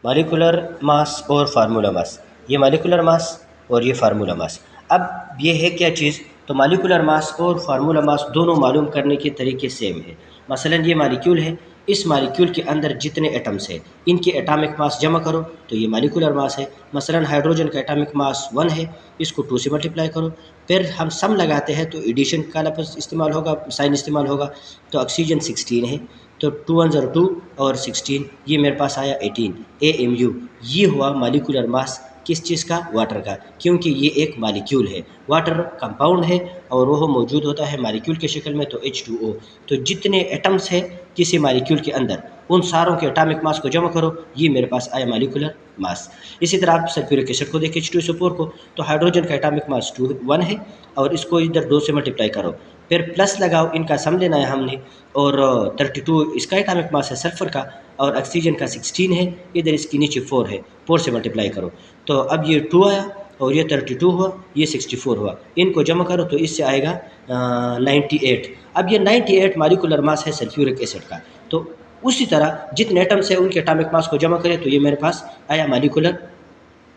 Molecular mass और formula mass, ये molecular mass और ये फार्मूला मास। अब ये है क्या चीज़, तो मॉलिक्यूलर मास और फार्मूला मास दोनों मालूम करने के तरीके सेम है। मसलन ये मॉलिक्यूल है, इस मॉलिक्यूल के अंदर जितने एटम्स हैं इनके एटॉमिक मास जमा करो तो ये मॉलिक्यूलर मास है। मसलन हाइड्रोजन का एटॉमिक मास 1 है, इसको 2 से मल्टीप्लाई करो, फिर हम सम लगाते हैं तो एडिशन का लफ्ज़ इस्तेमाल होगा, साइन इस्तेमाल होगा। तो ऑक्सीजन 16 है, तो 2 1 ज़ारो 2 और 16, ये मेरे पास आया 18 AMU। ये हुआ मॉलिक्यूलर मास किस चीज़ का, वाटर का, क्योंकि ये एक मॉलिक्यूल है, वाटर कंपाउंड है और वह मौजूद होता है मॉलिक्यूल के शक्ल में, तो H2O। तो जितने एटम्स हैं किसी मॉलिक्यूल के अंदर उन सारों के एटॉमिक मास को जमा करो, ये मेरे पास आया मॉलिक्यूलर मास। इसी तरह आप सल्फ्यूरिक एसिड को देखें H2SO4 को, तो हाइड्रोजन का एटॉमिक मास 1 है और इसको इधर 2 से मल्टीप्लाई करो, फिर प्लस लगाओ, इनका सम लेना है हमने, और 32 इसका एटॉमिक मास है सल्फर का, और ऑक्सीजन का 16 है, इधर इसके नीचे 4 है, 4 से मल्टीप्लाई करो, तो अब ये 2 आया और ये 32 हुआ, ये 64 हुआ, इनको जमा करो तो इससे आएगा 98। अब ये 98 मॉलिक्यूलर मास है सल्फ्यूरिक एसिड का। तो उसी तरह जितने एटम्स हैं उनके एटॉमिक मास को जमा करें तो ये मेरे पास आया मॉलिक्यूलर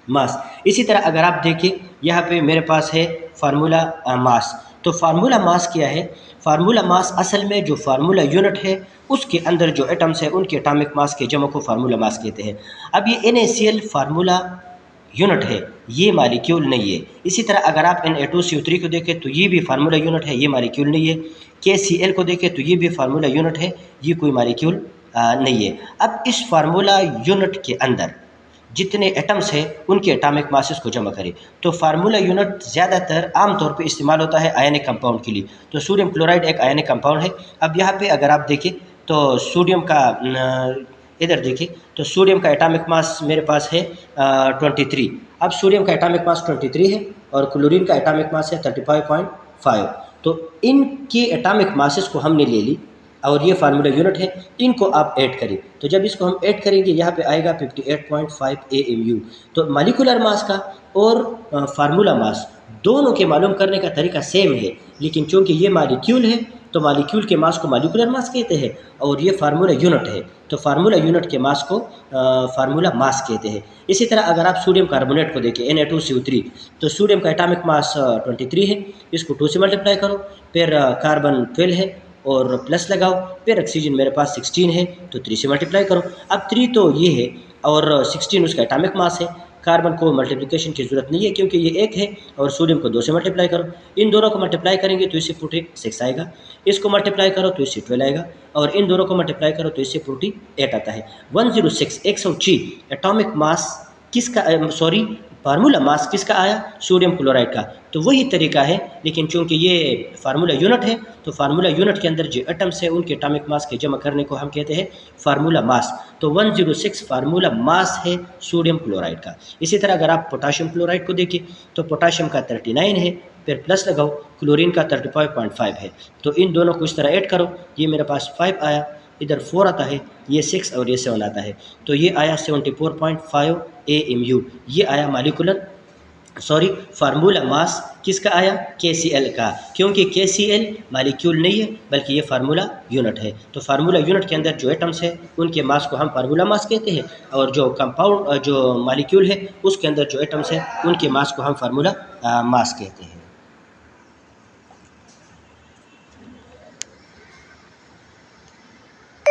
मास। इसी तरह अगर आप देखें यहाँ पे मेरे पास है फार्मूला मास। तो फार्मूला मास क्या है, फार्मूला मास असल में जो फार्मूला यूनिट है उसके अंदर जो एटम्स है उनके एटॉमिक मास के जमा को फार्मूला मास कहते हैं। अब ये NaCl फार्मूला यूनिट है, ये मॉलिक्यूल नहीं है। इसी तरह अगर आप Na2CO3 को देखें तो ये भी फार्मूला यूनिट है, ये मॉलिक्यूल नहीं है। KCl को देखें तो ये भी फार्मूला यूनिट है, ये कोई मॉलिक्यूल नहीं है। अब इस फार्मूला यूनिट के अंदर जितने एटम्स हैं उनके एटॉमिक मासेस को जमा करें, तो फार्मूला यूनिट ज़्यादातर आमतौर पे इस्तेमाल होता है आयनिक कंपाउंड के लिए। तो सोडियम क्लोराइड एक आयनिक कंपाउंड है। अब यहाँ पे अगर आप देखें तो सोडियम का इधर देखें तो सोडियम का एटॉमिक मास मेरे पास है 23। अब सोडियम का एटॉमिक मास 23 है और क्लोरीन का एटॉमिक मास है 35.5। तो इनके एटॉमिक मासेस को हमने ले ली और ये फार्मूला यूनिट है, इनको आप ऐड करें, तो जब इसको हम ऐड करेंगे यहाँ पे आएगा 58.5 AMU। तो मॉलिक्यूलर मास का और फार्मूला मास दोनों के मालूम करने का तरीका सेम है, लेकिन चूंकि ये मॉलिक्यूल है तो मॉलिक्यूल के मास को मॉलिक्यूलर मास कहते हैं और ये फार्मूला यूनिट है तो फार्मूला यूनिट के मास को फार्मूला मास कहते हैं। इसी तरह अगर आप सोडियम कार्बोनेट को देखें Na2CO3, तो सोडियम का एटॉमिक मास 23 है, इसको 2 से मल्टीप्लाई करो, फिर कार्बन 12 है और प्लस लगाओ, फिर ऑक्सीजन मेरे पास 16 है तो 3 से मल्टीप्लाई करो। अब 3 तो ये है और 16 उसका एटॉमिक मास है। कार्बन को मल्टीप्लिकेशन की ज़रूरत नहीं है क्योंकि ये एक है, और सोडियम को 2 से मल्टीप्लाई करो, इन दोनों को मल्टीप्लाई करेंगे तो इससे 46 आएगा, इसको मल्टीप्लाई करो तो इससे 12 आएगा, और इन दोनों को मल्टीप्लाई करो तो इससे 48 आता है। 106 106 एटॉमिक मास किसका, सॉरी फार्मूला मास किसका आया, सोडियम क्लोराइड का। तो वही तरीका है, लेकिन चूंकि ये फार्मूला यूनिट है तो फार्मूला यूनिट के अंदर जो एटम्स है उनके एटॉमिक मास के जमा करने को हम कहते हैं फार्मूला मास। तो 106 फार्मूला मास है सोडियम क्लोराइड का। इसी तरह अगर आप पोटाशियम क्लोराइड को देखें तो पोटाशियम का 39 है, फिर प्लस लगाओ, क्लोरीन का 35.5 है, तो इन दोनों को इस तरह ऐड करो, ये मेरे पास 5 आया, इधर 4 आता है, ये 6 और ये 7 आता है, तो ये आया 74.5 AMU। ये आया मॉलिक्यूलर सॉरी फार्मूला मास किसका आया, KCl का, क्योंकि KCl मॉलिक्यूल नहीं है बल्कि ये फार्मूला यूनिट है। तो फार्मूला यूनिट के अंदर जो एटम्स है उनके मास को हम फार्मूला मास कहते हैं, और जो कंपाउंड जो मॉलिक्यूल है उसके अंदर जो एटम्स है उनके मास को हम फार्मूला मास कहते हैं।